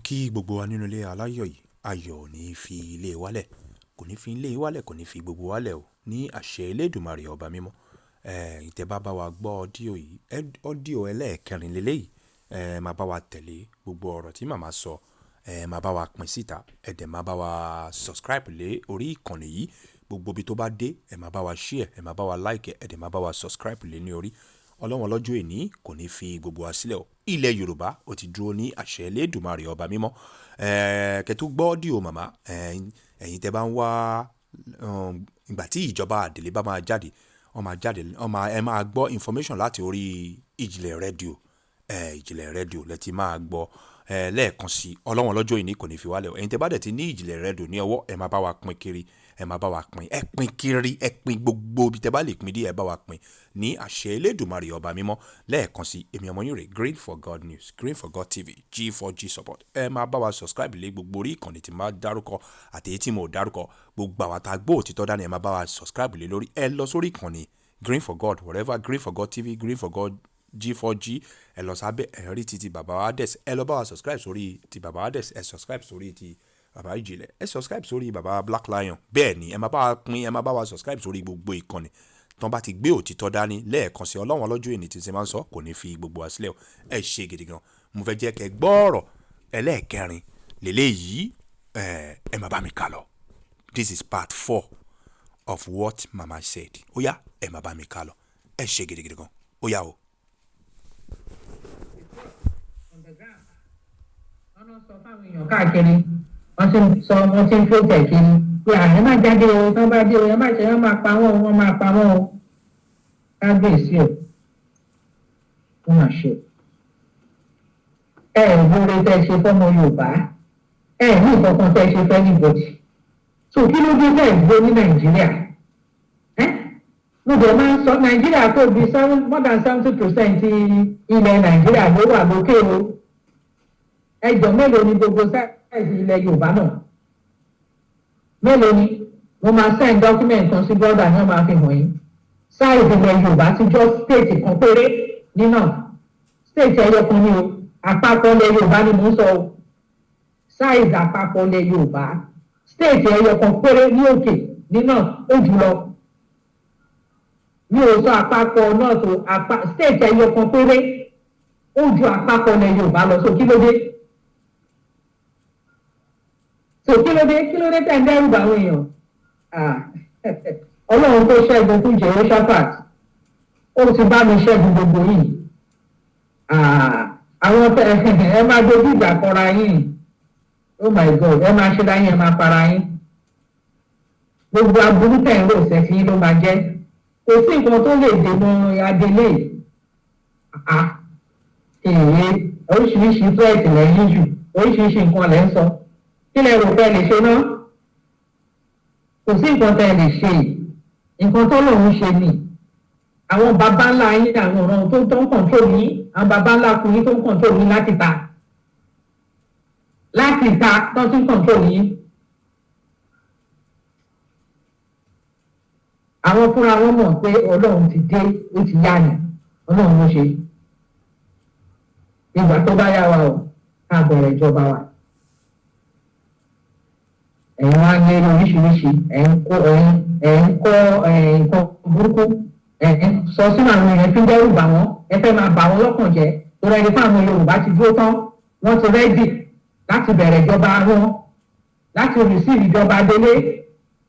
kí gbogbo wa nínú ilé aláyọ̀ yìí ayọ̀ ò ní fi ilé wálẹ̀ kò ní fi ilé wálẹ̀ kò ní fi gbogbo wálẹ̀ o ní àṣẹ Elédùmarè ọba mímọ́ ìtẹ́ bá wa gbọ́ ọ́díò ẹlẹ́ẹ̀kẹrin lélẹ́yìí máa bá wa tẹ̀lé gbogbo ọ̀rọ̀ tí màmá sọ máa bá wa pín síta ẹ̀dẹ̀ máa bá wa subscribe lé orí ìkànnì yìí gbogbo ibi tó bá dé ẹ̀ máa bá wa share ẹ̀ máa bá wa like ẹ̀dẹ̀ máa bá wa subscribe lé ní orí ọlọ́wọ́n lọ́jọ́ èní kò ní fi gbogbo wa sílẹ̀ o ilẹ̀ Yorùbá ó ti dúró ní àṣẹ Elédùmarè ọba mímọ́ kẹtù gbọ́ ọ́díò màmá ẹ̀yin tẹ́ bá ń wá ìgbà tí ìjọba àdèlé bá máa jáde ẹ máa gbọ́ information láti orí ìjìnlẹ̀ rédíò lẹ́tí máa gbọ́ lẹ́ẹ̀kan sí ọlọ́wọ́n lọ́jọ́ ìní kò ní fi wálẹ̀ ẹ̀yin tẹ́ bá dẹ̀ ti ní ìjìnlẹ̀ rédíò ní ọwọ́ ẹ máa bá wa pín kiri ẹ máa bá wa pín ẹ pín kiri ẹ pín gbogbo bí tẹ́ bá lè pín dí ẹ bá wa pín ní àṣẹ Elédùmarè ọba mímọ́ lẹ́ẹ̀kan sí èmi ọmọ yín rè Green for God News Green for God TV G4G support ẹ máa bá wa subscribe lé gbogbo orí ìkànnì tí máa dárúkọ àti èyí tí mo dárúkọ gbogbo àwọn àtàgbò òtítọ́ dání ẹ máa bá wa subscribe lé lórí ẹ lọ sórí ìkànnì Green for God whatever Green for God TV Green for God G4G ẹ lọ sábẹ́ ẹ rí ti bàbá Hades ẹ lọ bá wa subscribe sórí ti bàbá Hades ẹ subscribe sórí ti bàbá ìjìnlẹ̀ ẹ subscribe sórí bàbá Black Lion bẹ́ẹ̀ ni ẹ máa bá wa pín ẹ máa bá wa subscribe sórí gbogbo ìkànnì tán bá ti gbé òtítọ́ dání lẹ́ẹ̀kan sí ọlọ́wọ́n lọ́jọ́ èní tí ṣe máa ń sọ kò ní fi gbogbo wa sílẹ̀ ẹ ṣe gidi gan mo fẹ́ jẹ́ kẹ́ gbọ́ ọ̀rọ̀ ẹlẹ́ẹ̀kẹrin lélẹ́yìí ẹ máa bá mi kà lọ this is part 4 of what mama said ó yá ẹ máa bá mi kà lọ ẹ ṣe gidi gan ó yá o. ọ̀nà sọ fáwọn èèyàn káàkiri wọ́n ti ń fòtẹ̀ kiri pé àyẹ̀ má jáde o tán bá dé o ẹ má ṣe wọ́n máa pa wọ́n o kábíyèsí o wọ́n máa ṣe. ẹ ẹ̀ wúre tẹ́ ṣe fọ́mọ Yorùbá ẹ ní ìkọ̀kan tẹ́ ṣe fẹ́ níbodì so kí ló dé tẹ́ gbé ní Nàìjíríà mo dẹ̀ máa ń sọ Nàìjíríà tó bí more than 70% ilẹ̀ Nàìjíríà ló wà lókè o ẹjọ́ mélòó ni gbogbo sáìsì ilẹ̀ Yorùbá náà mélòó ni mo máa send document kan sí brother ní wọ́n máa fi hàn yín sáìsì ilẹ̀ Yorùbá ti jọ state kan péré nínà state ẹyọ kan ní o àpapọ̀ ilẹ̀ Yorùbá ni mò ń sọ o sáìsì àpapọ̀ ilẹ̀ Yorùbá state ẹyọ kan péré ní òkè nínà ó jùlọ mi ò sọ àpapọ̀ náà tó state ẹyọ kan péré ó ju àpapọ̀ ilẹ̀ Yorùbá lọ so kí ló dé. So kí ló dé tẹ̀ ń dẹ́rù bá àwọn èèyàn Ọlọ́run tó ṣẹ́gun fún Jehoshaphat ó ti bá mi ṣẹ́gun gbogbo yìí àwọn ẹ máa dojú ìjà kọra yín oh my God ẹ máa ṣe láyé ẹ máa para yín gbogbo aburú tẹ̀ ń rò sẹ́sí ló máa jẹ́ kò sí nǹkan tó lè dènà adélé oríṣiríṣi fẹ́ẹ̀tì lẹ́yìn jù oríṣiríṣi nǹkan lẹ́ ń sọ. Kí lẹ rò pé lè ṣe náà? Kò sí nǹkan tẹ́ lè ṣe nǹkan tó lòun ṣe ni àwọn baba ńlá yín àwọn ọ̀ràn tó ń kọ̀ǹtró yín àwọn baba ńlá kù yín tó ń kọ̀ǹtró yín láti ta tó ti ń kọ̀ǹtró yín. Àwọn fúnra wọn mọ̀ pé Ọlọ́run ti dé ó ti yá ni Ọlọ́run ló ṣe ìgbà tó bá yá wa o ká bẹ̀rẹ̀ ìjọba wa. Ẹ̀yin wá ní oríṣiríṣi ẹ̀ ń kọ́ nǹkan burúkú sọ sínú àwọn èèyàn fi ń dẹ́rù bà wọ́n ẹ fẹ́ máa bà wọ́n lọ́kàn jẹ́ torí ẹni fún àwọn Yorùbá ti dúró tán wọ́n ti rẹ́dì láti bẹ̀rẹ̀ ìjọba wọn láti rìsíìfì ìjọba adélé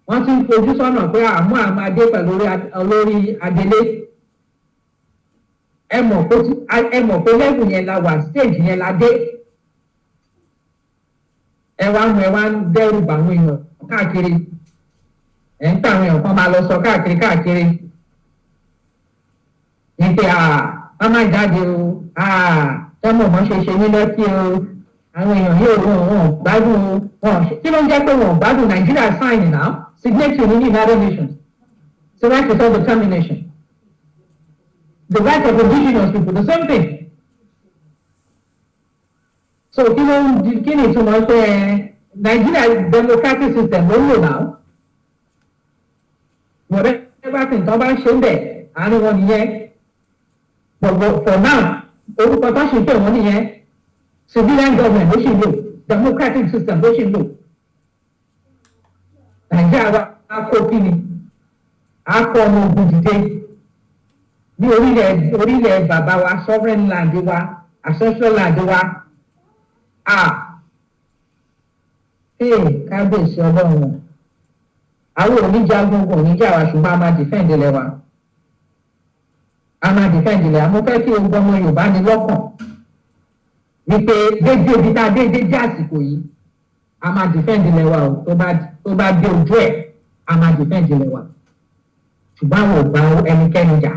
wọ́n ti ń fojú sọ́nà pé àmú àmọ́ adé pẹ̀lú olórí adélé ẹ mọ̀ pé lẹ́gùn yẹn la wà stage yẹn la dé. Ẹ wá ń dẹ́rù bá àwọn èèyàn káàkiri ẹ̀ ń tàwọn èèyàn kan máa lọ sọ káàkiri ní pé wọ́n máa jáde o tọ́mọ̀ mọ́ ṣe ní lọ́tí o àwọn èèyàn yóò wọ́n gbádùn o kí ló ń jẹ́ pé wọ́n gbádùn Nigeria sign now signatory ní United Nations the right to self-determination the right of indigenous people the same thing. So kí ni ìtumọ̀ pé Nigeria democratic system ló ń lò náà whatever thing tó bá ń ṣe ń bẹ̀ àárín wọn nìyẹn for now orúkọ tó ṣe pé wọ́n nìyẹn civilian government ló ṣì lò democratic system bó ṣe ń lò nàìjíríà wa á kó kí ni á kó ọmọ ogun dìde ní orílẹ̀ bàbá wa sovereign land wa ancestral land wa kábíyèsí ọlọ́run àwọn oníjagun oníjà wa ṣùgbọ́n a máa defend ilẹ̀ wa a máa defend ilẹ̀ wa mo fẹ́ kí ogun ọmọ yorùbá ní lọ́kàn wípé dédé ibi tá a dédé jẹ́ àsìkò yìí a máa defend ilẹ̀ wa o tó bá dé ojú ẹ̀ a máa defend ilẹ̀ wa ṣùgbọ́n àwọn ò bá ẹnikẹ́ni jà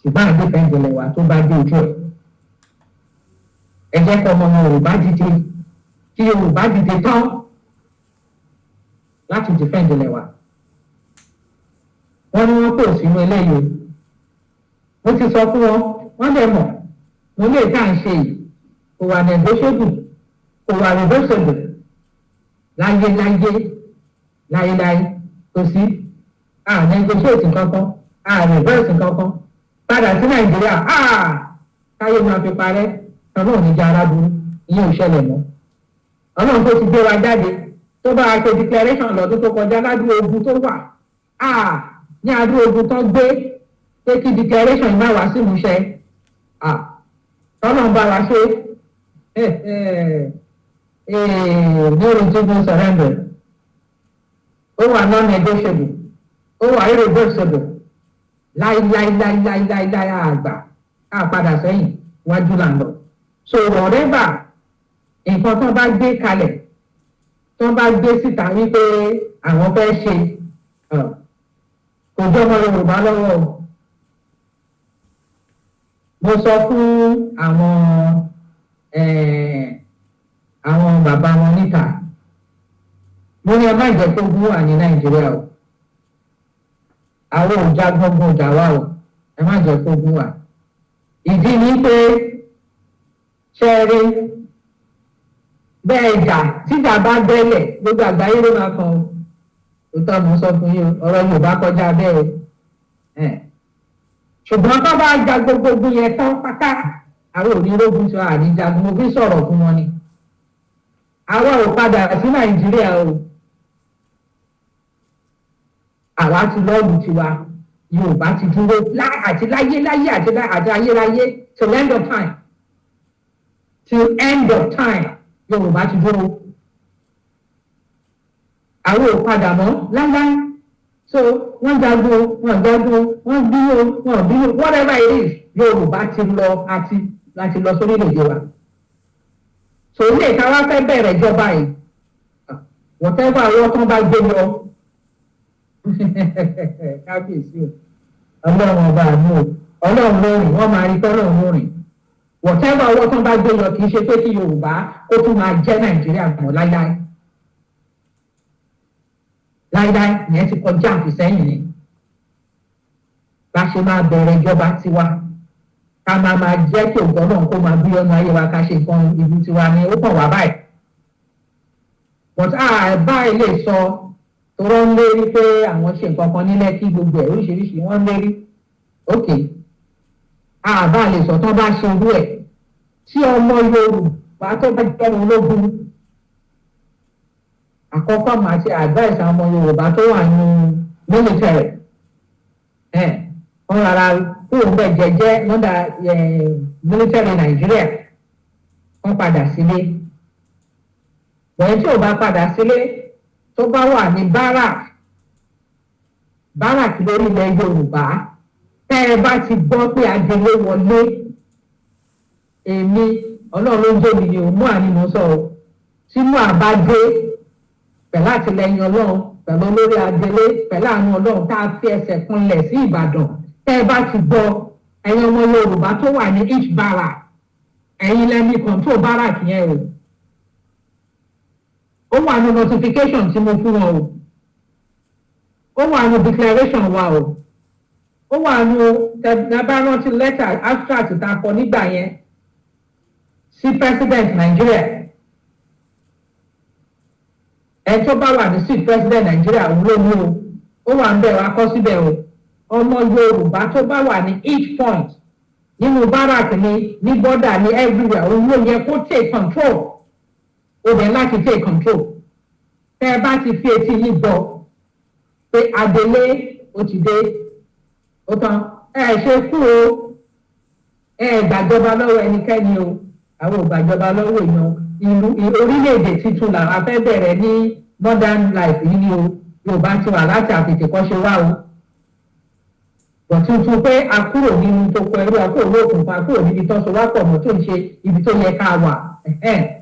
ṣùgbọ́n a defend ilẹ̀ wa tó bá dé ojú ẹ̀ ẹ jẹ́ kọ́ ọmọ yorùbá dìde kí yorùbá dìde tán láti defend ilẹ̀ wa wọ́n ní wọ́n kò sínú eléyìí mo ti sọ fún wọn wọ́n lè mọ̀ mo lè tá à ń ṣe yìí kò wà negotiable kò wà reversible láyé kò sí negotiate kankan reverse kankan padà sí nàìjíríà káyé máa fi parẹ́ ọlọ́run níjà aráburú ìyẹn ò ṣẹlẹ̀ mọ́ ọlọ́run tó ti gbé wa jáde tó bá a ṣe declaration lọ́dún tó kọjá ládùúgbò ogun tó wà ní àdúgbò ogun tó gbé pé kí declaration má wá sí ìmúṣẹ ọlọ́run bá wa ṣe no retrievable surrender ó wà non-negotiable ó wà irreversible láíláíláíláíláí àgbà padà sẹ́yìn wájú là ń lọ so whatever nǹkan tó bá gbé kalẹ̀ tó bá gbé síta wípé àwọn fẹ́ ṣe kò jọmọ yorùbá lọ́wọ́ o mo sọ fún àwọn bàbá wọn níta mo ní ẹ má jẹ́ kó gún wà ní nàìjíríà o àwọn òjà gbọngàn ọjà wa o ẹ má jẹ́ kó gún wà ìdí ni pé ṣẹ́ẹ́rẹ́ bẹ́ẹ̀ jà tíjà bá bẹ́lẹ̀ gbogbo àgbáyé ló máa kan òótọ́ mo sọ fún yín ọ̀rọ̀ yorùbá kọjá bẹ́ẹ̀ ṣùgbọ́n tó bá ja gbogbo yẹn tán pátá àwọn onírógun sọ àníjagun mo fi sọ̀rọ̀ fún wọn ni àwa ò padà sí nàìjíríà o àwa ti lọ́ọ̀lù tiwa yorùbá ti dúró àti láyé àti ayérayé till end of time yorùbá ti dúró àwọn ò padà mọ́ láíláí so wọ́n jagun wọ́n bínú whatever it is yorùbá ti lọ láti lọ sórílẹ̀-èdè wa so ilé ìka wá fẹ́ bẹ̀rẹ̀ ìjọba yìí whatever owó tán bá gbé lọ kábíyèsí o ọlọ́run ọba àánú o ọlọ́run lórin wọ́n máa rí tọ́lọ́run lórin whatever owó tán bá gbé lọ kì í ṣe pé kí yorùbá ó tún máa jẹ́ nàìjíríà mọ́ láíláí ìyẹn ti kọjá àfìsẹ́yìn ni bá ṣe máa bẹ̀rẹ̀ ìjọba tiwa ká máa jẹ́ kí ògbọ́n náà kó máa bí ọ̀nà ayé wa ká ṣe nǹkan ìlú tiwa ni ó kàn wá báyìí but báyìí lè sọ torọ́ ń lérí pé àwọn ṣe nǹkan kan nílẹ̀ kí gbogbo ẹ̀ oríṣiríṣi wọ́n ń lérí ok bá lè sọ tán bá ṣe irú ẹ̀ tí ọmọ yorùbá tó bá jẹ́ ológun àkọ́kọ́ máa ṣe advice àwọn ọmọ yorùbá tó wà ní military wọ́n rárá kúrò ń bẹ̀ jẹ́jẹ́ lọ́dà military nàìjíríà wọ́n padà sílé wọ́n tí ò bá padà sílé tó bá wà ní barak lórí ilẹ̀ yorùbá tẹ́ ẹ bá ti gbọ́ pé adelé wọlé èmi ọlọ́run ló ń jẹ́ mi ni òun mú ànímọ́ sọ̀rọ̀ sínú àbájé pẹ̀lú àtìlẹyìn ọlọ́run pẹ̀lú olórí adelé pẹ̀lú àánú ọlọ́run tá a fi ẹsẹ̀ kunlẹ̀ sí ìbàdàn tẹ́ ẹ bá ti gbọ́ ẹ̀yin ọmọ yorùbá tó wà ní each barrack ẹ̀yin lẹ́ni control barrack yẹn o ó wà ní notification tí mo fún wọn o ó wà ní declaration wa o ó wà ní tẹ̀gbẹ́rántí letter abstract tá a kọ nígbà yẹn sí president nàìjíríà ẹ tó bá wà ní sí president nàìjíríà òun ló ní o ó wà ń bẹ̀ wá kọ́ síbẹ̀ o ọmọ yorùbá tó bá wà ní each point nínú barrack ni ní border ní everywhere òun ló yẹ kó take control ó bẹ̀ láti take control. Tẹ́ ẹ bá ti fi etí yín gbọ́ pé adelé ó ti dé ó tán ṣe kú o gbàjọba lọ́wọ́ ẹnikẹ́ni o àwọn ò gbàjọba lọ́wọ́ èèyàn orílẹ̀-èdè tuntun làwọn fẹ́ bẹ̀rẹ̀ ní modern life yìí ni o Yorùbá ti wà láti àtètèkọ́ṣe wá o bọ̀ tuntun pé a kúrò nínú tó kọ ẹrú a kúrò lóòkùn a kúrò níbi tó so wá pọ̀ mọ́ tó ń ṣe ibi tó yẹ ká wà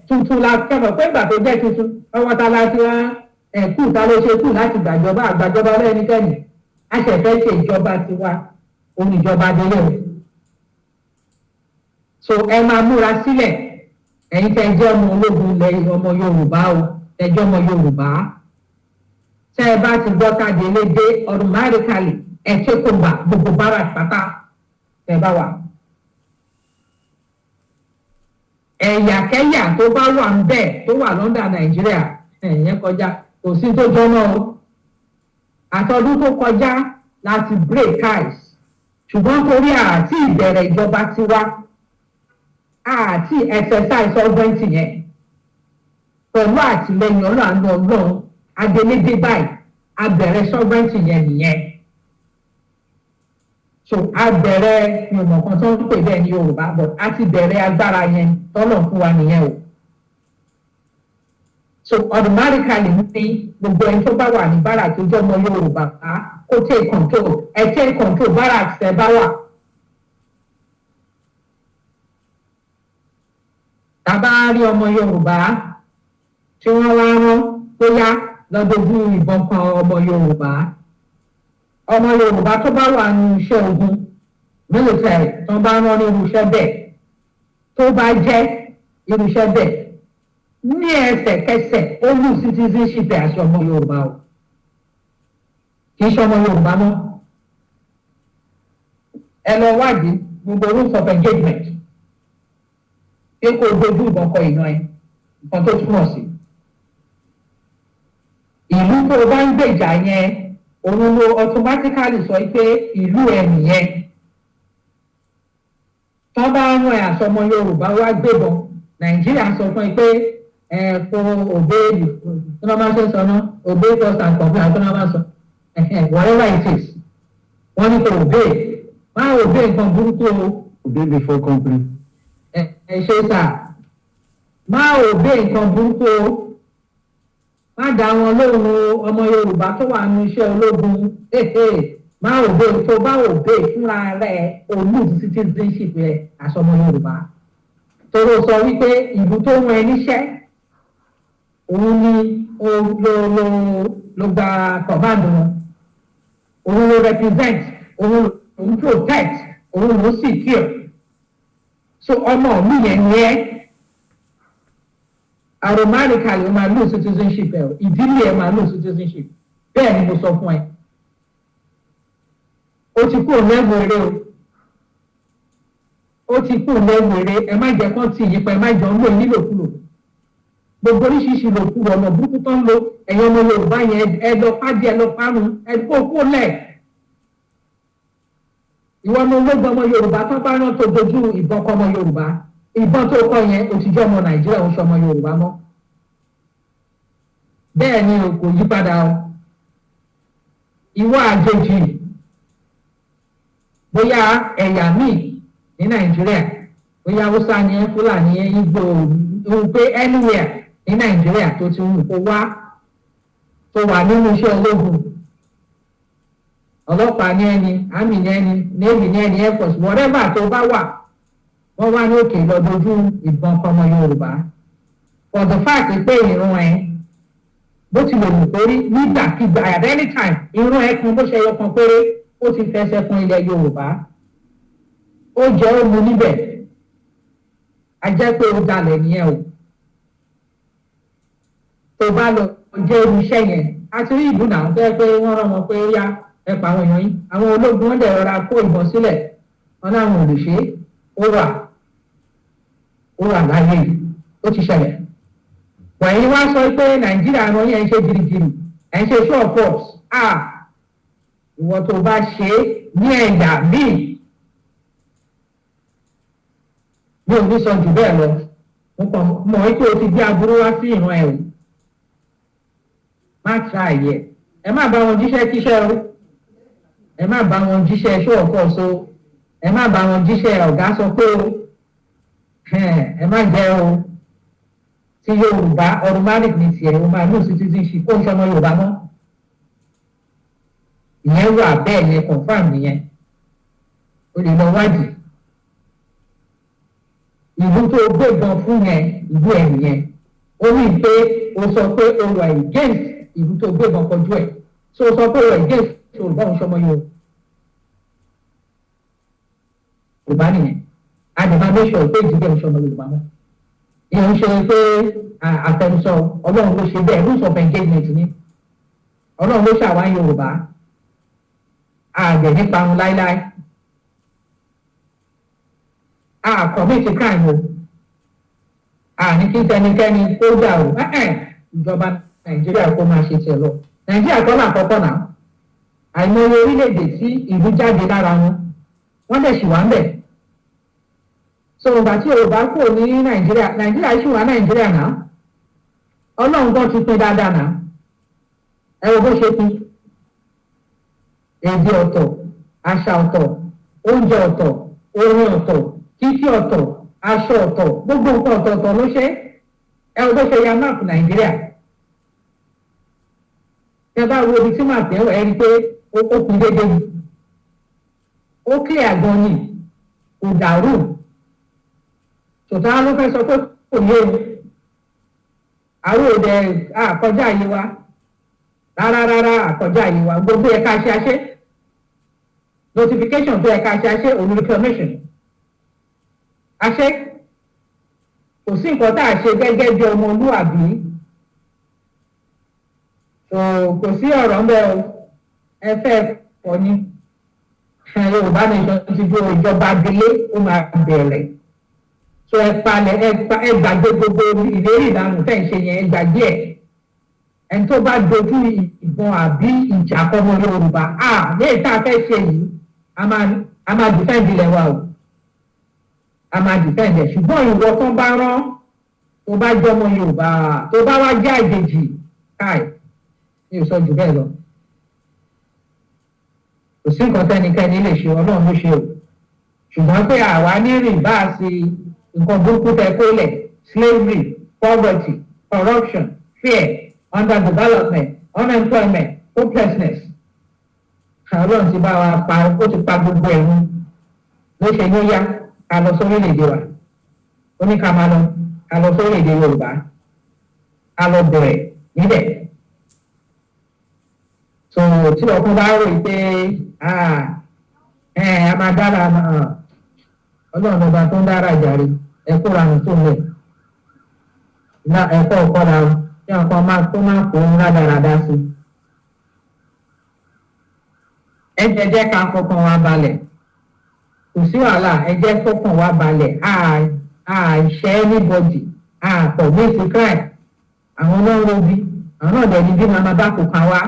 tuntun la kẹ́mọ̀ pé ìgbà tó jẹ́ tuntun ọwọ́ ta la ti rán kù ta ló ṣe kù láti gbàjọba àgbàjọba lẹ́nikẹ́ni a ṣẹ̀fẹ́ ṣe ìjọba tiwa òun ìjọba délé o so ẹ máa múra sílẹ̀ ẹ̀yin tẹ́ jẹ́ ọmọ ológun lẹ́yìn ọmọ Yorùbá o tẹ́ jẹ́ ọmọ Yorùbá tẹ́ ẹ bá ti gbọ́ káde lédè automatically ẹ ṣe kó gbà gbogbo bára pátá ẹ bá wà. ẹ̀yàkẹ́yà tó bá wà ń bẹ̀ tó wà lọ́ndà Nàìjíríà ẹ̀yẹn kọjá kò sí tó jọ́nà o àtọ́dún tó kọjá láti break ties ṣùgbọ́n torí àti ìbẹ̀rẹ̀ ìjọba tiwa àti exercise sovereignty yẹn pẹ̀lú àtìlẹyìn Ọlọ́run adelédé báyìí abẹ̀rẹ̀ sovereignty yẹn nìyẹn so abẹ̀rẹ̀ ìmọ̀ kan tó ń pè bẹ́ẹ̀ ní Yorùbá but a ti bẹ̀rẹ̀ agbára yẹn tọ́lọ̀ fún wa nìyẹn o so automatically ní gbogbo ẹni tó bá wà ní bára tó jẹ́ ọmọ Yorùbá kó take control take control bára tẹ bá wà. Tàbá rí ọmọ Yorùbá tí wọ́n wá rán bóyá lọ́dọ̀ọ́dún ìbọn kan ọmọ Yorùbá tó bá wà ní iṣẹ́ ogun military tó bá rán ní irúṣẹ́ bẹ́ẹ̀ tó bá jẹ́ irúṣẹ́ bẹ́ẹ̀ ní ẹsẹ̀kẹsẹ̀ ó lù citizenship àti ọmọ Yorùbá o kì í ṣe ọmọ Yorùbá mọ́ ẹ lọ wádìí gbogbo rules of engagement pé kó dojú ìbọn kọ ìná ẹ nǹkan tó túmọ̀ sí ìlú tó o bá ń gbèjà yẹn òun ló automatically sọ pé ìlú ẹ nìyẹn tó bá ń rán ẹ àsọmọ Yorùbá wá gbébọn Nàìjíríà sọ fún ẹ pé kó obey tó náà máa ṣe sọ náà obey first and comply tó náà máa sọ whatever it is wọ́n ní kó obey máa obey nǹkan burúkú o obey before company. ṣe sà máa obey nǹkan burúkú o má dá wọn lóhùn ọmọ Yorùbá tó wà nínú iṣẹ́ ológun máa obey tó bá obey fúnra rẹ̀ olú citizenship rẹ̀ àsọmọ Yorùbá tóró sọ wípé ìlú tó ń rán ẹ níṣẹ́ òun ni ló gba command wọn òun ló represent òun protect òun ló secure so ọmọ mi yẹn ni ẹ automatically o máa lose citizenship ẹ ìdílé ẹ máa lose citizenship bẹ́ẹ̀ ni mo sọ fún ẹ o ti kúrò lẹ́gbọ̀n eré ó ti kúrò lẹ́gbọ̀n eré ẹ má jẹ́ kán tì yín pa ẹ má jọ ń lò nílòkulò gbogbo oríṣiríṣi lòkulò ọ̀nà burúkú tó ń lo ẹ̀yin ọmọ Yorùbá yẹn ẹ lọ pàdé ẹ lọ parun ẹ kó lẹ̀ ìwọ ọmọ ológun ọmọ Yorùbá tó bá rán tó dojú ìbọn kọ ọmọ Yorùbá ìbọn tó kọ yẹn òtijọ́ ọmọ Nàìjíríà ń ṣe ọmọ Yorùbá mọ́ bẹ́ẹ̀ ni kò yí padà o ìwọ àjèjì bóyá ẹ̀yà míì ní Nàìjíríà bóyá Haúsá ni ẹ Fúlàní ẹ Ìgbò òun pé anywhere ní Nàìjíríà tó ti wù kó wá tó wà nínú iṣẹ́ ológun ọlọ́pàá ní ẹni àmì ní ẹni navy ní ẹni air force whatever tó bá wà wọ́n wá ní òkè lọ́dọọdú ìbọn ọmọ Yorùbá for the fact pé ìrun ẹ bó ti lè wù kórí nígbàkigbà at any time ìrun ẹ kan bó ṣe yọ kan péré ó ti fẹsẹ̀ fún ilẹ̀ Yorùbá ó jẹ́ ó mu níbẹ̀ a jẹ́ pé ó dalẹ̀ nìyẹn o tó bá lọ jẹ́ irú iṣẹ́ yẹn àti rí ìlú náà fẹ́ pé wọ́n rán wọn pé ó yá ẹ pa àwọn èèyàn yín àwọn ológun wọn dẹ̀ rọra kó ìbọn sílẹ̀ wọn láwọn ò lè ṣe ó wà láyé yìí ó ti ṣẹlẹ̀ wọ̀nyí wá sọ pé Nàìjíríà rán yẹn ń ṣe girigiri ẹ̀ ń ṣe show of force ìwọ tó bá ṣe ní ẹ̀yà míì mi ò ní sọ jù bẹ́ẹ̀ lọ mo kàn mọ̀ pé o ti gbé aburú wá sí ìran ẹ̀ o má tra ẹ̀yẹ ẹ má bá wọn jíṣẹ́ kíṣẹ́ o ẹ má bá wọn jíṣẹ́ ṣó ọ̀kọ́ so ẹ má bá wọn jíṣẹ́ ọ̀gá sọ pé o ẹ má jẹ́ o tí Yorùbá automatic ní tiẹ̀ o máa ní citizenship ó ń ṣọmọ Yorùbá mọ́ ìyẹn wà bẹ́ẹ̀ yẹn confam nìyẹn o lè lọ wádìí ìlú tó gbébọn fún yẹn ìlú ẹ̀ nìyẹn ó ní pé o sọ pé o wà against ìlú tó gbébọn kọjú ẹ̀ so o sọ pé o wà against Yorùbá ń ṣọmọ Yorùbá nìyẹn àdìmá méṣọ pé ìdílé ń ṣọmọ Yorùbá mọ́ ìyẹn ń ṣe pé àtẹnusọ Ọlọ́run ló ṣe bẹ́ẹ̀ rules of engagement ni Ọlọ́run ló ṣàwọn Yorùbá àgbẹ̀ nípa wọn láíláí commit crime o ní kí tẹnikẹ́ni kó dà o ìjọba Nàìjíríà kó máa ṣe tiẹ̀ lọ Nàìjíríà kọ́ làkọ́kọ́ náà àìmọye orílẹ̀-èdè tí ìlú jáde lára wọ́n lè ṣì wá ń bẹ̀ so ìgbà tí Yorùbá kò ní Nàìjíríà ṣì wá Nàìjíríà náà Ọlọ́run kan ti pín dáadáa náà ẹ wo bó ṣe pín èdè ọ̀tọ̀ àṣà ọ̀tọ̀ oúnjẹ ọ̀tọ̀ orin ọ̀tọ̀ kíkí ọ̀tọ̀ aṣọ ọ̀tọ̀ gbogbo nǹkan ọ̀tọ̀ọ̀tọ̀ ló ṣe ẹ wo bó ṣe ya máàpù Nàìjíríà ẹ bá wo ibi tí màpù ẹ wọ ẹ rí i pé ó kún déédéé yìí ó clear gan ni kò dàrú ṣùgbọ́n ló fẹ́ sọ pé kò yé o àwọn òde àkọjá yìí wa rárá àkọjá yìí wa gbogbo ẹ̀ka ṣe àṣẹ notification tó ẹ̀ka ṣe àṣẹ òun reclamation àṣẹ kò sí nǹkan tá a ṣe gẹ́gẹ́ bí ọmọlúwàbí kò sí ọ̀rọ̀ ńbẹ o ẹ fẹ́ pọ̀ ní Yorùbá nation ti jó ìjọba délé ó máa bẹ̀rẹ̀ so ẹ gbàgbé gbogbo ìlérí ìlànà tẹ̀ ń ṣe yẹn ẹ gbàgbé ẹ̀ ẹni tó bá dojú ìbọn àbí ìjà kọ́mọ Yorùbá ní èyí a fẹ́ ṣe yìí a máa defend ilẹ̀ wa o a máa defend ẹ̀ ṣùgbọ́n ìwọ tó bá rán tó bá jọmọ Yorùbá tó bá wá já ìdèjì káì mi ò sọ jù bẹ́ẹ̀ lọ kò sí nǹkan tẹ́nikẹ́ni lè ṣe Ọlọ́run ló ṣe o ṣùgbọ́n pé àwa ní rìbáàsì nǹkan burúkú tẹ kó lẹ̀ slavery poverty corruption fear underdevelopment unemployment hopelessness Ọlọ́run ti bá wa pa ó ti pa gbogbo ẹ̀rù ló ṣe ló yá ká lọ sórílẹ̀-èdè wa ó ní ká máa lọ ká lọ sórílẹ̀-èdè Yorùbá ká lọ bẹ̀rẹ̀ níbẹ̀ so tí ọkùnrin bá rò pé a máa dára Ọlọ́run ọba tó ń dára jàre ẹ̀kọ́ ra nù tó ń lẹ̀ ẹ̀kọ́ ọ̀kọ́ ra tí nǹkan tó máa kó ń rádaràdá sí ẹ jẹ́ ká fọkàn wa balẹ̀ kò sí wàhálà ẹ jẹ́ fọkàn wa balẹ̀ àìṣẹ́ anybody àpọ̀ méjì crime àwọn náà robi àwọn náà dẹ̀ ní bí màmá bá kò kàn wá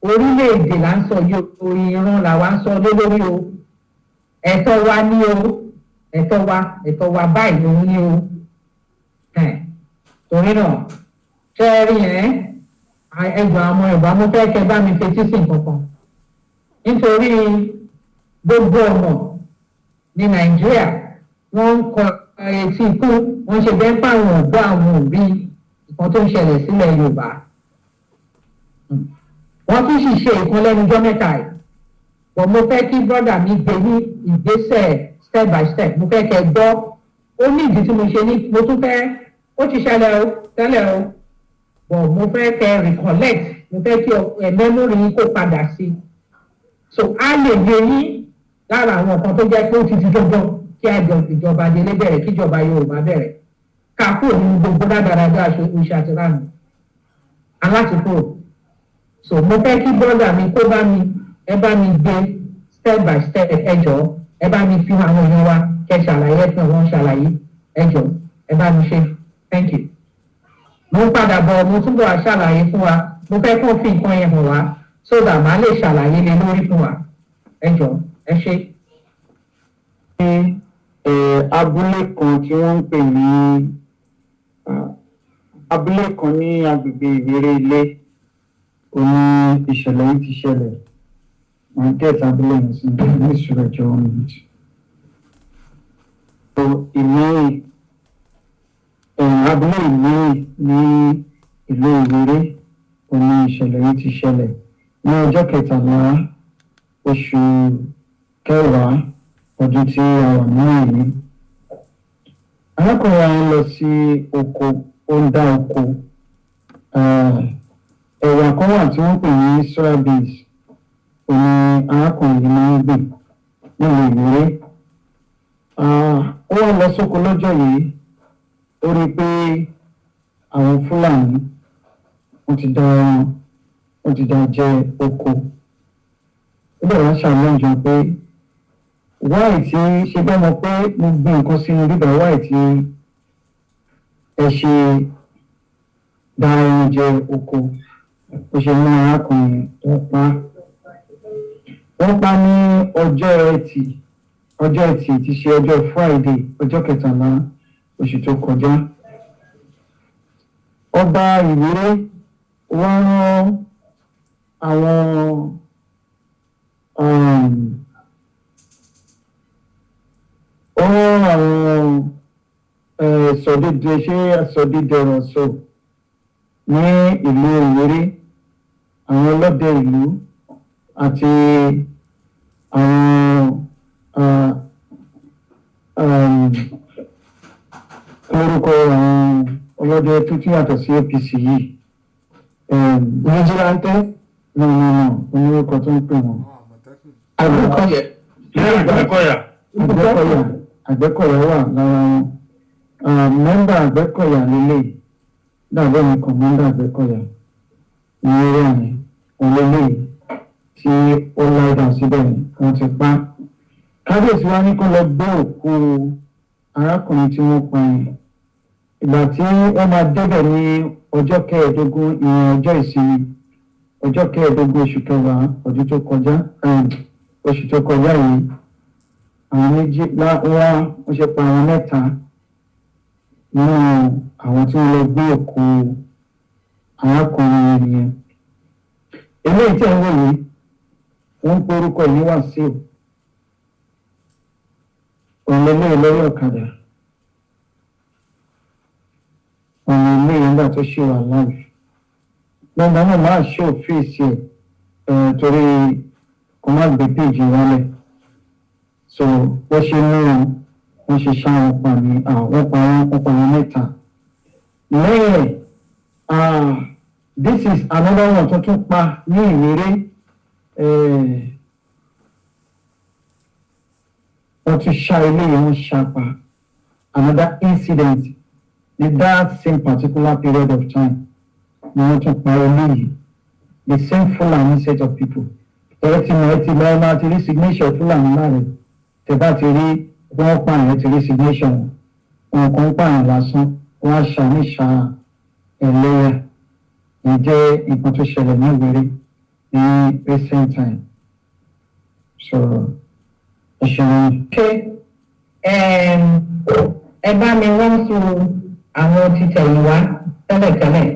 orílẹ̀-èdè là ń sọ yìí orí irun làwa ń sọ lórí o ẹ̀tọ́ wa ní o ẹ̀tọ́ wa báyìí lòun ní o torí náà ṣẹ́ẹ́rì ẹgbẹ́ àwọn Yorùbá mo fẹ́ kẹ́ bá mi fetí sí nǹkan kan nítorí gbogbo ọmọ ní Nàìjíríà wọ́n ń kọ etí ikú wọ́n ṣe bẹ́ẹ̀ fáwọn ọ̀gbọ́n àwọn òbí nǹkan tó ń ṣẹlẹ̀ sílẹ̀ Yorùbá wọ́n tún sì ṣe ìkan lẹ́nu ọjọ́ mẹ́ta yìí bọ̀ mo fẹ́ kí brọ́dà mi gbé ní ìgbésẹ̀ step by step mo fẹ́ kẹ́ gbọ́ ó ní ìdí tí mo ṣe ní mo tún fẹ́ ó ti ṣẹlẹ̀ o tẹ́lẹ̀ o bọ̀ mo fẹ́ kẹ́ recollect mo fẹ́ kí memory yín kó padà sí so a lè yé yín lára àwọn nǹkan tó jẹ́ pé ó ti di dandan kí àjọ ìjọba délé bẹ̀rẹ̀ kí ìjọba Yorùbá bẹ̀rẹ̀ ká kúrò nínú gbogbo dáadáa oṣù àti lánàá aláti kúrò so mo fẹ́ kí brọ́dà mi kó bá mi ẹ bá mi gbé step by step ẹ jọ̀ọ́ ẹ bá mi fi àwọn èèyàn wa kẹ́ ṣàlàyé fún wọn ṣàlàyé ẹ jọ̀ọ́ ẹ bá mi ṣe thank you. mo ń padà bọ̀ mo túbọ̀ ṣàlàyé fún wa mo fẹ́ kó fi nǹkan yẹn hàn wá so that màá lè ṣàlàyé lé lórí fún wa ẹ jọ̀ọ́ ẹ ṣe. abúlé kan tí wọ́n ń pè ní abúlé kan ní agbègbè Ìwéré Ilé oní ìṣẹ̀lẹ̀ yìí ti ṣẹlẹ̀ wọ́n gẹ̀ẹ́sì abúlé yẹn sí ní ìṣúra ìjọ ọ̀hún. Ìmírì abúlé Ìmírì ní ìlú Ìwéré oní ìṣẹ̀lẹ̀ yìí ti ṣẹlẹ̀ ní ọjọ́ 13 oṣù kẹwàá ọdún tí a wà nínú yìí. Arákùnrin àwọn lọ sí oko, ó ń dá oko. Ẹ̀wà kan wà tí wọ́n pè ní soybeans, òun arákùnrin yìí máa ń gbìn nílùú Ìwéré. Ó wá lọ sóko lọ́jọ́ yìí, ó rí i pé àwọn Fúlàní wọ́n ti dá jẹ oko. Ó bẹ̀rẹ̀ wá ṣàlẹ́jọ pé wáì tí ṣe bá mọ̀ pé mo gbin nǹkan sínú bíbá wáì tí ẹ ṣe dá ẹran jẹ oko. Ó ṣe mú arákùnrin wọ́n pa ní ọjọ́ ẹtì ti ṣe ọjọ́ Friday ọjọ́ 13 oṣù tó kọjá. Ọba Ìwéré wọ́n rán àwọn sọdídẹrọ̀ sọ ní ìlú Ìwéré, àwọn ọlọ́dẹ ìlú àti orúkọ àwọn ọlọ́dẹ tuntun yàtọ̀ sí APC yìí vigilante onírúkọ tó ń pè wọ́n. Àgbẹ̀kọ̀yà wà lára wọn. Mẹ́mbà Àgbẹ̀kọ̀yà lélẹ̀ dàbọ̀ nìkan mẹ́mbà Àgbẹ̀kọ̀yà ní eré àyè òlélẹ̀ tí ó láìdá síbẹ̀ wọ́n ti pa. Kábíyèsí wa ní kó lọ gbé òkú arákùnrin tí wọ́n pa yẹn. Ìgbà tí wọ́n máa débẹ̀ ní ọjọ́ 15 ìyẹn ọjọ́ ìsinmi ọjọ́ 15 oṣù kẹwàá ọdún tó kọjá oṣù tó kọjá yìí, àwọn méjì wọ́n ṣe pa àwọn mẹ́ta nínú àwọn tí wọ́n lọ gbé òkú arákùnrin yẹn. Eléyìí tí wọ́n yìí wọ́n ń porúkọ yìí Wàsíù, òǹlẹ́lẹ́ lórí ọ̀kadà, òǹlẹ́lẹ́ nígbà tó ṣe wà láàyè. Lọ́gbà náà máa ṣe òfíìsì ẹ̀ torí kò má gbé péjì wálẹ̀. So wọ́n ṣe mú wọ́n ṣe ṣá wọn pa ní wọ́n pa wọn mẹ́ta. Lẹ́yìn this is another one tó tún pa ní Ìwéré. Wọ́n tún ṣá ilé yìí wọ́n ṣá pa. Another incident in that same particular period of time. Ni wọ́n tún pa eléyìí. The same Fulani set of people. Ẹ ti máa ti rí signature Fulani láàrin. Tẹ̀bá ti rí wọ́n pààyàn ti rí signature wọn kàn pààyàn lásán wọ́n á ṣàníṣà ẹlẹ́yà. Èyí jẹ́ nǹkan tó ṣẹlẹ̀ ní Ìwéré ní recent time. So ẹ ṣeun. Ẹ bá mi wọ́n sùn àwọn títẹ̀yìnwá tẹ́lẹ̀tẹ́lẹ̀.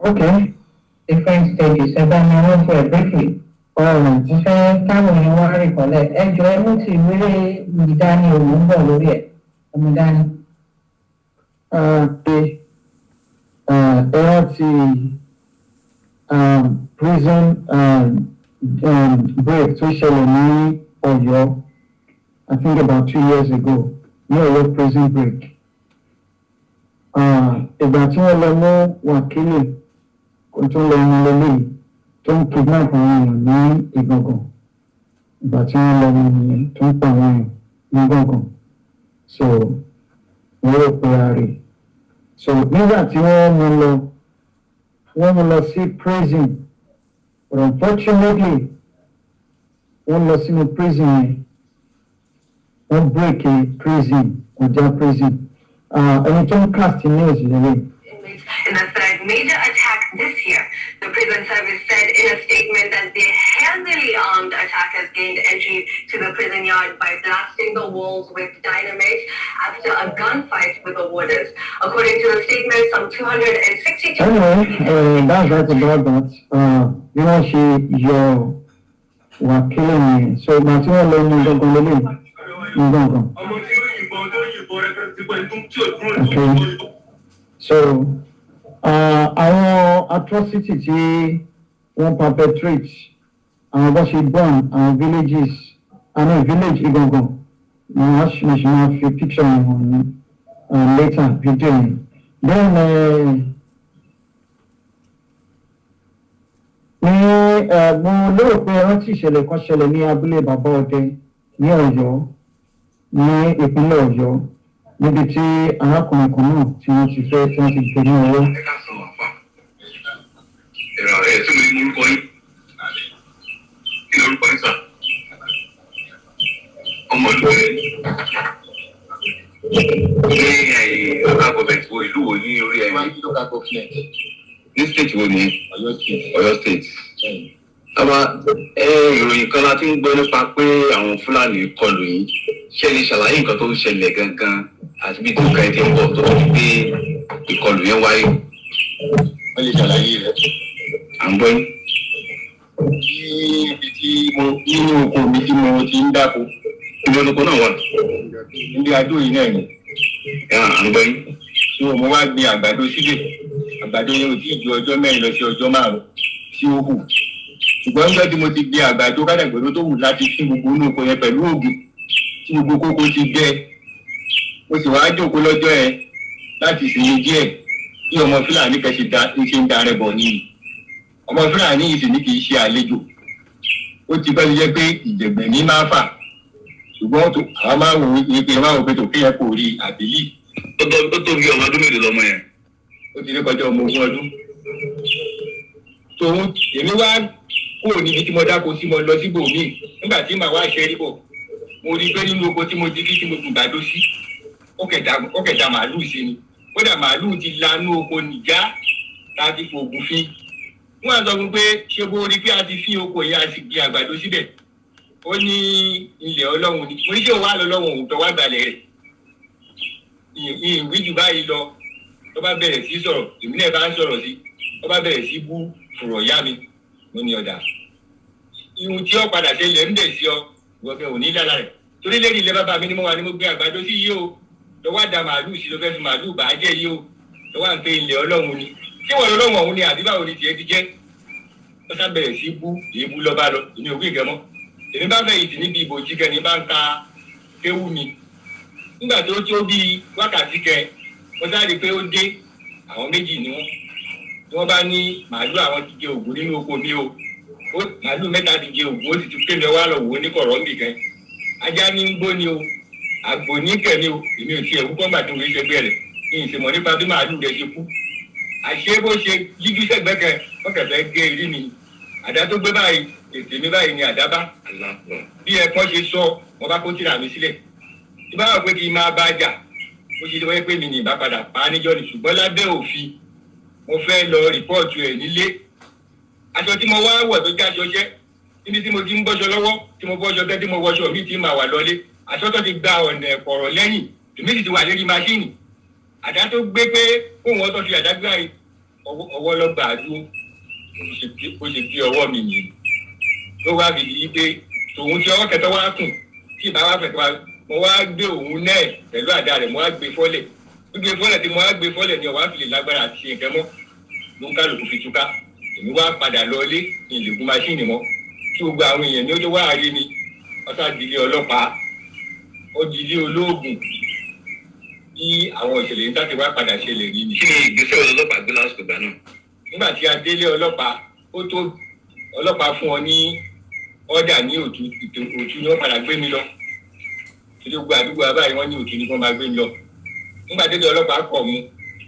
Okay. Different stages. Ẹ bá mi wọ́n sùn ẹ̀ briefly. Mo fẹ́ káwọn èèyàn wá rí kọ́lẹ̀. Ẹ jọ ẹ mú ti Ìwéré ìdání òun ń bọ̀ lórí ẹ̀. Ọmọ dání. Ẹ̀rọ ti prison break tó ṣẹlẹ̀ ní Ọ̀yọ́, I think about 2 years ago, ní Ọ̀yọ́ prison break. Ìgbà tí wọ́n lọ mú wákìlì kó tó lọ mú lélẹ́yìí tó ń kidnap àwọn èèyàn ní Ìgangan. Ìgbà tí wọ́n lọ mú nìyẹn tó ń pa àwọn èèyàn ní Ìgangan. So wọ́n rò pé a rè. So nígbà tí wọ́n mú lọ sí prison, but unfortunately wọ́n lọ sínú prison yẹn, wọ́n break a prison, ọjà prison. Ẹni tó ń cast news lélẹ̀. In the third major attack this year, the prison service said in a statement that they heavily armed attackers gained entry to the prison yard by blasting the walls with dynamite after a gunfight with the warders. According to the statement, some 262... Anyway, that's about that. You know, you were killing me. So, Martina, okay. So, our atrocity tí wọ́n perpetrate àwọn bó ṣe burn àwọn villages village Igangan ni wọ́n ṣe máa fi picture wọn later video yẹn. Then mo lérò pé rántí ìṣẹ̀lẹ̀ kan ṣẹlẹ̀ ní abúlé bàbá ọdẹ ní Ọ̀yọ́ ní ìpínlẹ̀ Ọ̀yọ́ níbi tí arákùnrin kan náà tí wọ́n ti fẹ́ tí wọ́n ti gbé ní ọwọ́. Ní state wo ni Ọ̀yọ́ state. Ìròyìn kan la ti ń gbọ́ nípa pé àwọn Fúlàní kọlù yín. Ṣé ẹ lè ṣàlàyé nǹkan tó ń ṣẹlẹ̀ gangan àti bí ìtòkà ẹ ti ń bọ̀ tó tó di pé ìkọlù yẹn wáyé? Wọ́n lè ṣàlàyé rẹ̀. À ń gbọ́ yín. Ibi tí nínú oko mi tí mo ti ń dáko. Ibi olóko náà wà. Ibi adó yìí náà ni. À ń gbọ́ yín. So mo wá gbin àgbàdo síbẹ̀. Àgbàdo yẹn ò tí ì ju ọjọ́ mẹ́rin lọ sí ọjọ́ 5 tí ó hù. Ṣùgbọ́n nígbà tí mo ti gbin àgbàdo kádàgbàdo tó hù láti fín gbogbo inú oko yẹn pẹ̀lú òògùn tí gbogbo kókó ti gbẹ. Mo sì wá jókòó lọ́jọ́ yẹn láti sinmi díẹ̀ bí ọmọ Fúlàní kan ṣe ń darẹ̀ bọ̀ nìyí. Ọmọ Fúlàní yìí sì ní kì í ṣe àlejò. Ó ti bá ti jẹ́ pé ìjẹ̀gbẹ̀ ní máa fà. Ṣùgbọ́n àwọn máa wò pé tó kéèyàn kò rí àbílí. Ó tó bí ọmọ ọdún mélòó lọmọ yẹn? Ó ti rí kọjá ọmọ 20 ọdún. Tòun èmi wá kúrò níbi tí mo dáko sí mo lọ síbò míì nígbà tí màá wá ṣe rí bọ̀. Mo rí pé nínú oko tí mo ti rí tí mo tún gbàdó sí ó kẹta màálùú sí ni. Kódà màálùú ti lanú oko nìjà láti fògùn fín. Wọ́n á sọ fún pé ṣé bó rí pé a ti fín oko yẹn a sì gbin àgbàdo síbẹ̀. Ó ní ilẹ̀ Ọlọ́run ni. Mo ní ṣé òun wá lọ lọ́wọ́ òun tó wá gbalẹ̀ rẹ̀. Ìwé jù báyìí lọ. Tó bá bẹ̀rẹ̀ sí sọ̀rọ̀ èmi náà bá ń sọ̀rọ̀ sí. Tó bá bẹ̀rẹ̀ sí bú fùrọ̀ yá mi. Mo ní ọ̀dà. Ihun tí ó padà ṣẹlẹ̀ ń dẹ̀ sí ọ gbọ̀ngàn ò ní lára rẹ̀. Torí lẹ́yìn ilé bàbá mi ni mo wà ní mo gbé àgbàdo sí yìí o. Lọ́wọ́ àdá màálù sí ló fẹ́ fi màálù bàá jẹ́ yìí o. Lọ́wọ́ à ń pe ilẹ̀ Ọlọ́run ni. Ṣé wọ́n lọ́wọ́ ọ̀hún ni àbí báwo ni tiẹ̀ ti jẹ́? Ó sá bẹ̀rẹ̀ sí bú èébú lọ́ba lọ. Èmi ò gbé ìgẹ̀mọ́. Èmi bá fẹ́ ìdí níbi ìbò jíkẹ́ ni bá ń ka kéwú mi. Nígbà tí ó tó bí wákàtí kẹ, mo sáré pé ó dé àwọn méjì ni wọ́n. Tí wọ́n bá ní màálù àwọn ti jẹ ògùn nínú oko mi o. Màálù 3 ti jẹ ògùn ó sì tún kéde wá lọ wò ó ní kọ̀rọ̀ ń bì kan. Ajá ní ń gbó ni o. Àgbò ní kẹ̀mí o. Èmi ò tiẹ̀ wúkọ́ gbà tó fi ṣe bẹ́ẹ̀ rẹ̀. Ní ìṣèmọ̀ nípa bí màálù rẹ̀ ṣe kú. Àṣé bó ṣe yíjú sẹ́gbẹ́kẹ̀ wọ́n kẹ̀fẹ́ gé irí mi. Àdá tó gbé báyìí ètè mi báyìí ni àdá bá. Bí ẹ̀kọ́ ṣe sọ wọ́n bá kó tìrà mi sílẹ̀. Tí bá wà pé kí n máa bá jà ó ṣe wáyé pé mi ní ìbá padà pa á níjọ́ ni ṣùgbọ́n lábẹ́ òfin mo fẹ́ lọ rìpọ́ọ̀tù ẹ̀ nílé. Aṣọ tí mo wá wọ̀ tó jẹ́ aṣọ iṣẹ́ níbi tí mo ti ń bọ́ṣọ lọ́wọ́ tí mo bọ́ṣọ tẹ́ tí mo wọṣọ mi ti máa wà lọlé. Aṣọ tó ti gba ọ̀nà ẹ̀kọ̀rọ̀ lẹ́yìn èmi sì ti wà lérí máṣíìnì. Àdá tó gbé pé kóun ọtọ́ fi àdá gbá ọwọ́ lọ gbà á dúró ó ṣe gbé ọwọ́ mi nìyí. Ló wá fi yí pé tòun tí ọwọ́ kẹtọ́ wá kùn tí ìbá wá fẹ̀ mo wá gbé òun náà pẹ̀lú àdá rẹ̀ mo wá gbé fọ́lẹ̀. Gbígbé fọ́lẹ̀ tí mo wá gbé fọ́lẹ̀ ni ọ̀wá fi lè lágbára àti ṣe nǹkan mọ́. Ló ń kálukú fi túká. Èmi wá padà lọ ilé ní ìlẹ̀kùn máṣíìnì mọ́. Tí gbogbo àwọn èèyàn ní ó tó wá rí mi. Wọ́n sá di ilé ọlọ́pàá. Ó di ilé olóògùn. Bí àwọn ìṣẹ̀lẹ̀ yìí láti wá padà ṣẹlẹ̀ rí ni. Kí ni ìgbésẹ̀ ọlọ́pàá gbé lásìkò ìgbà náà? Nígbà tí a délé ọlọ́pàá, ó tó ọlọ́pàá fún ọ ní ọ́dà ní òtún ni wọ́n padà gbé mi lọ. Tí gbogbo àdúgbò abáyé wọ́n ní òtún ni wọ́n máa gbé mi lọ. Nígbà tí ọlọ́pàá kọ̀ mú,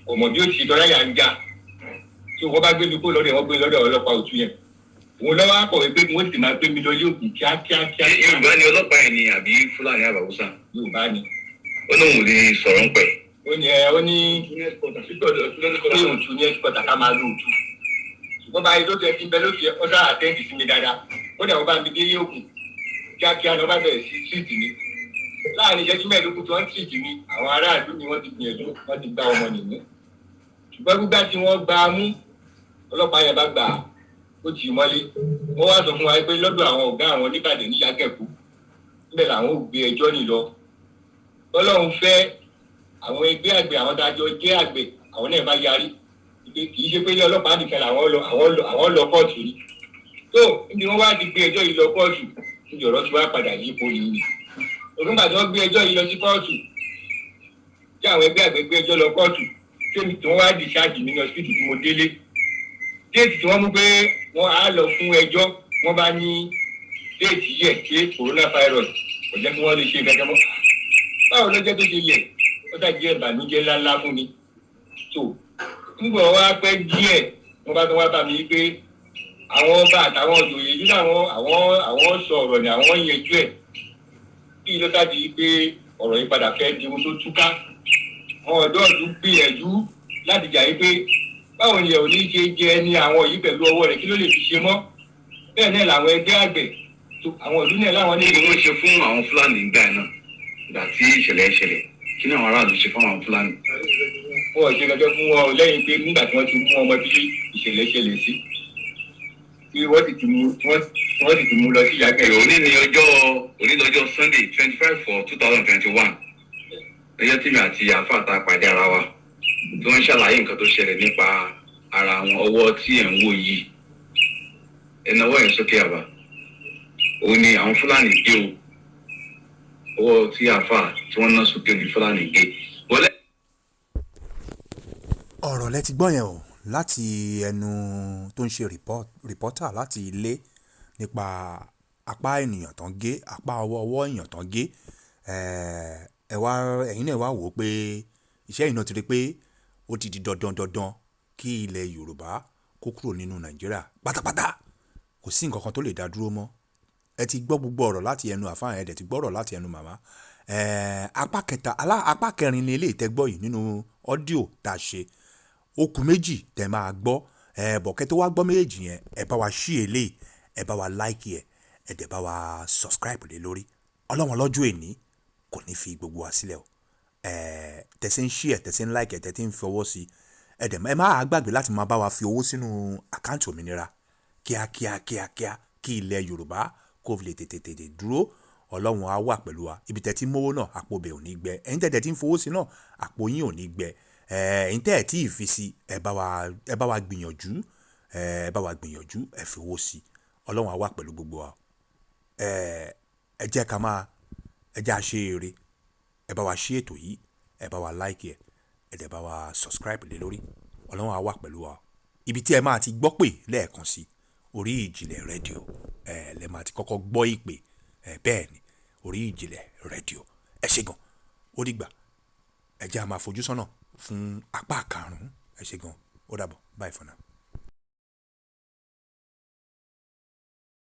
kò mọ̀ bí ó ti tọ́lá yà ń jà. Tí wọ́n bá gbé mi kó lọ́dọ̀ wọ́n gbé lọ́dọ̀ ọlọ́pàá òtún yẹn. Òun lọ́wọ́ akọ̀wé pé wọ́n sì máa gbé mi lọ ilé òkú kíákíá. Yorùbá ni ọlọ́pàá yẹn ni àbí Fúlàní àbàwùsà? Yorùbá ni. Ó lóun lè sọ̀rọ̀ ń pẹ̀. Ó ní òtún ní ẹ́sìpọ̀tà ká máa lo òtún. Ṣùgbọ́n báyìí tó tẹ̀ sí bẹ́ẹ̀ ló fi ọ́dà àtẹ́ǹtì sí mi dáadáa. ó dẹ̀ wọ́n bá mi délé òkun kíákíá ni wọ́n bá bẹ̀rẹ̀ sí tìrìtì mi láàrin ìṣẹ́jú mẹ́ẹ̀ẹ́dógún tí wọ́n tìrìtì mi àwọn aráàlú ni wọ́n ti gbìyànjú wọ́n ti gba ọmọ nìyí ṣùgbọ́n gbígbá tí wọ́n gbá a mú ọlọ́pàá yẹn bá gbà á ó tì í mọ́lé wọ́n wá sọ fún wa pé lọ́dọ̀ àwọn ọ̀gá àwọn oníbàdàn ní Yágẹ̀kú níbẹ̀ làwọn ò gbé ẹjọ́ nì lọ Ọlọ́run fẹ́ àwọn ẹgbẹ́ àgbẹ̀ àwọn dájọ́ jẹ́ àgbẹ̀ àwọn náà bá yarí kì í ṣe pé ilé ọlọ́pàá nìkan làwọn lọ kóòtù rí tó níbi wọ́n wá ti gbé ẹjọ́ yìí lọ kóòtù níbi ọ̀rọ̀ tí wọ́n á padà yí ipò yìí ògùnbà tí wọ́n gbé ẹjọ́ yìí lọ sí kóòtù tí àwọn ẹgbẹ́ àgbẹ̀ gbé ẹjọ́ lọ kóòtù tí wọ́n wá discharge mi ní hospital tí mo délé déètì tí wọ́n mú pé wọ́n á lọ fún ẹjọ́ wọ́n bá ní déètì yẹ ṣé coronavirus kò jẹ́ kí wọ́n lè ṣe gẹ́gẹ́ mọ́ báwo ló jẹ́ tó ṣe yẹ ó dàbí ìbànújẹ́ ńláńlá fún mi tó nígbà wá pẹ́ díẹ̀ wọ́n bá tó wá bá mi pé àwọn ọba àtàwọn òjòyè yìí àwọn sọ ọ̀rọ̀ ni àwọn yẹjú ẹ̀ bí ló sáàdì pé ọ̀rọ̀ yìí padà fẹ́ di ohun tó túká àwọn ọ̀dọ́ ọ̀dún gbìyànjú láti jà yí pé báwo ni ẹ̀ ò ní ṣe jẹ ní àwọn yìí pẹ̀lú ọwọ́ rẹ̀ kí ló lè fi ṣe mọ́ bẹ́ẹ̀ náà làwọn ẹgbẹ́ àgbẹ̀ àwọn ìlú náà láwọn ní ìwé ṣe fún àwọn Fúlàní ìgbà náà ìgbà tí ìṣẹ̀lẹ̀ kí ni àwọn aráàlú ṣe fún àwọn Fúlàní. wọ́n ṣe gẹ́gẹ́ fún wọn lẹ́yìn pé nígbà tí wọ́n ti mú ọmọ bí ìṣẹ̀lẹ̀ ṣẹlẹ̀ sí tí wọ́n sì ti mú lọ sí Yágẹ̀kú. òní lọ́jọ́ Sunday 25/4/2021 lọ́jọ́ tí mi àti àfàtà pàdé ara wa tí wọ́n ń ṣàlàyé nǹkan tó ṣẹlẹ̀ nípa ara àwọn ọwọ́ tí ẹ̀ ń wò yìí ẹnáwó ẹ̀ sókè àbá òun ni àwọn Fúlàní gé o ọwọ́ tí àfà tí wọ́n ná sókè ní Fúlàní gé. ọ̀rọ̀ lẹ ti gbọ́ yẹn o láti ẹnu tó ń ṣe rìpọ́tà láti ilé nípa apá ènìyàn tán gé apá ọwọ́ èèyàn tán gé ẹ̀yin náà wá wò ó pé iṣẹ́ ìná ti rí pé ó ti di dandan kí ilẹ̀ Yorùbá kó kúrò nínú Nàìjíríà pátápátá kò sí nǹkan kan tó lè dá dúró mọ́ ẹ ti gbọ́ gbogbo ọ̀rọ̀ láti ẹnu àfáà ẹ̀dẹ̀ ti gbọ́ ọ̀rọ̀ láti ẹnu màmá apá kẹrin ni eléyìí tẹ́ gbọ́ yìí nínú ọ́díò tá a ṣe okùn méjì tẹ́ máa gbọ́ bọ̀kẹ́ tó wá gbọ́ méjèèjì yẹn ẹ bá wa ṣí eléyìí ẹ bá wa láìkì ẹ dẹ̀ bá wa subscribe lé lórí Ọlọ́run lọ́jọ́ èní kò ní fi gbogbo wa sílẹ̀ o tẹ̀sí ń ṣí ẹ̀ tẹ̀sí ń láìkì ẹ̀ tẹ̀sí ń fi ọwọ́ sí ẹ má gbàgbé láti máa bá wa fi owó sínú àkáǹtì òmìnira kíákíá kí ilẹ̀ Yorùbá kó fi lè tètè dúró Ọlọ́run á wà pẹ̀lú wa ibi tẹ́ ti mówó náà àpò bẹ̀ ò ní gbẹ ẹ̀yin tẹ́ ti ń fowó sí náà àpò yín ò ní gbẹ ẹ̀yin tẹ́ tí ì fi sí ẹ bá wa gbìyànjú ẹ fi owó sí Ọlọ́run á wà pẹ̀lú gbogbo wa ẹ jẹ́ a ṣe eré ẹ bá wa ṣí ètò yìí ẹ bá wa láìkì ẹ dẹ̀ bá wa subscribe lé lórí Ọlọ́run á wà pẹ̀lú wa ibi tí ẹ máa ti gbọ́ pè lẹ́ẹ̀kan sí orí ìjìnlẹ̀ rédíò lẹ máa ti kọ́kọ́ gbọ́ ìpè bẹ́ẹ̀ ni orí ìjìnlẹ̀ rédíò ẹ ṣé gan ó dìgbà ẹ jẹ́ a máa fojú sọ́nà fún apá karùn-ún ẹ ṣé gan ó dàbọ̀ bye for now.